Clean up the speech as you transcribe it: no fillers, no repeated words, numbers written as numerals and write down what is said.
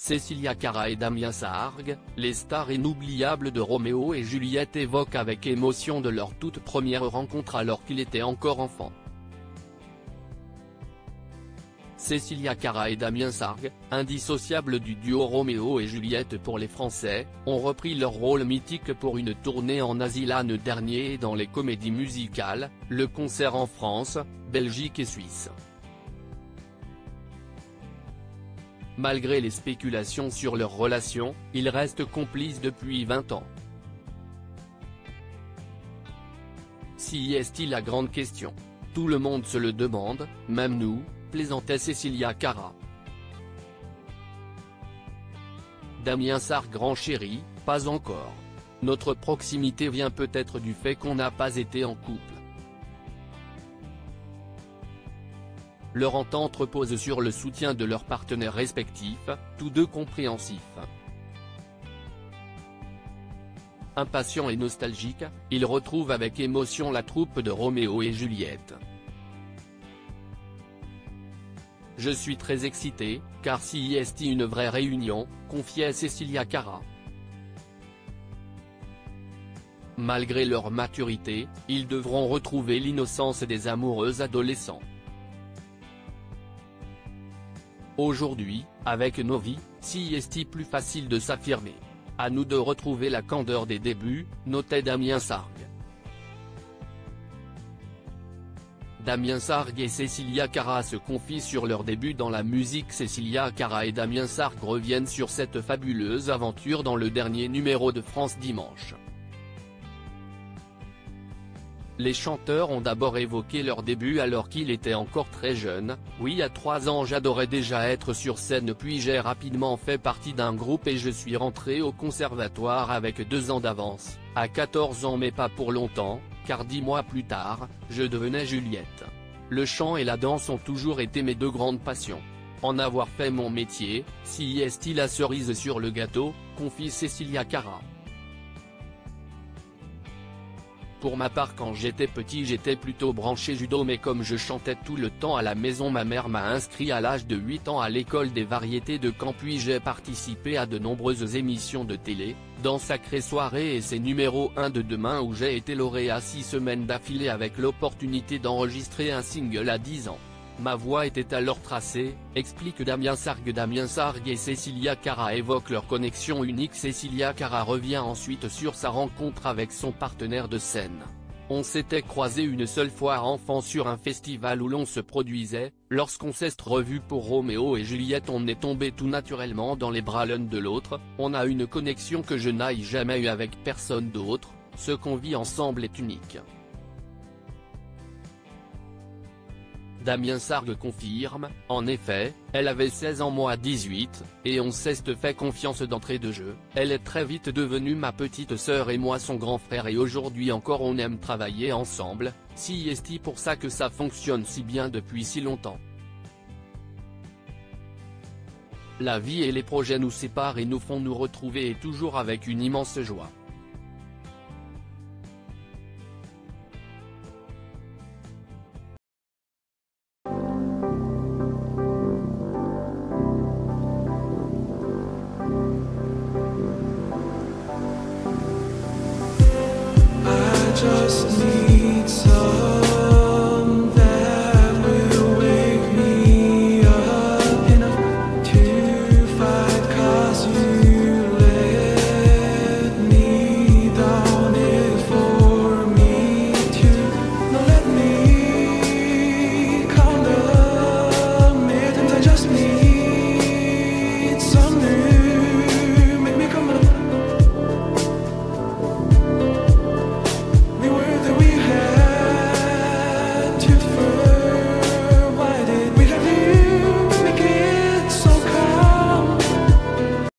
Cécilia Cara et Damien Sargue, les stars inoubliables de Roméo et Juliette évoquent avec émotion de leur toute première rencontre alors qu'il était encore enfant. Cécilia Cara et Damien Sargue, indissociables du duo Roméo et Juliette pour les Français, ont repris leur rôle mythique pour une tournée en Asie l'an dernier et dans les comédies musicales, le concert en France, Belgique et Suisse. Malgré les spéculations sur leur relation, ils restent complices depuis 20 ans. Si est-il la grande question? Tout le monde se le demande, même nous, plaisantait Cécilia Cara. Damien Sargue grand chéri, pas encore. Notre proximité vient peut-être du fait qu'on n'a pas été en couple. Leur entente repose sur le soutien de leurs partenaires respectifs, tous deux compréhensifs. Impatients et nostalgiques, ils retrouvent avec émotion la troupe de Roméo et Juliette. Je suis très excité, car si est une vraie réunion, confiait Cécilia Cara. Malgré leur maturité, ils devront retrouver l'innocence des amoureux adolescents. Aujourd'hui, avec nos vies, si est plus facile de s'affirmer. À nous de retrouver la candeur des débuts, notait Damien Sargue. Damien Sargue et Cécilia Cara se confient sur leur début dans la musique. Cécilia Cara et Damien Sargue reviennent sur cette fabuleuse aventure dans le dernier numéro de France Dimanche. Les chanteurs ont d'abord évoqué leur début alors qu'il était encore très jeune. Oui, à 3 ans j'adorais déjà être sur scène, puis j'ai rapidement fait partie d'un groupe et je suis rentré au conservatoire avec 2 ans d'avance, à 14 ans mais pas pour longtemps, car 10 mois plus tard, je devenais Juliette. Le chant et la danse ont toujours été mes 2 grandes passions. En avoir fait mon métier, si est-il la cerise sur le gâteau, confie Cécilia Cara. Pour ma part quand j'étais petit j'étais plutôt branché judo mais comme je chantais tout le temps à la maison ma mère m'a inscrit à l'âge de 8 ans à l'école des variétés de Caen puis j'ai participé à de nombreuses émissions de télé, dans Sacrée Soirée et ses numéros 1 de Demain où j'ai été lauréat 6 semaines d'affilée avec l'opportunité d'enregistrer un single à 10 ans. Ma voix était alors tracée, explique Damien Sargue. Damien Sargue et Cécilia Cara évoquent leur connexion unique. Cécilia Cara revient ensuite sur sa rencontre avec son partenaire de scène. On s'était croisé une seule fois enfant sur un festival où l'on se produisait, lorsqu'on s'est revu pour Roméo et Juliette on est tombé tout naturellement dans les bras l'un de l'autre, on a une connexion que je n'ai jamais eue avec personne d'autre, ce qu'on vit ensemble est unique. Damien Sargue confirme, en effet, elle avait 16 ans moi 18, et on s'est fait confiance d'entrée de jeu, elle est très vite devenue ma petite sœur et moi son grand frère et aujourd'hui encore on aime travailler ensemble, si est pour ça que ça fonctionne si bien depuis si longtemps. La vie et les projets nous séparent et nous font nous retrouver et toujours avec une immense joie. Just need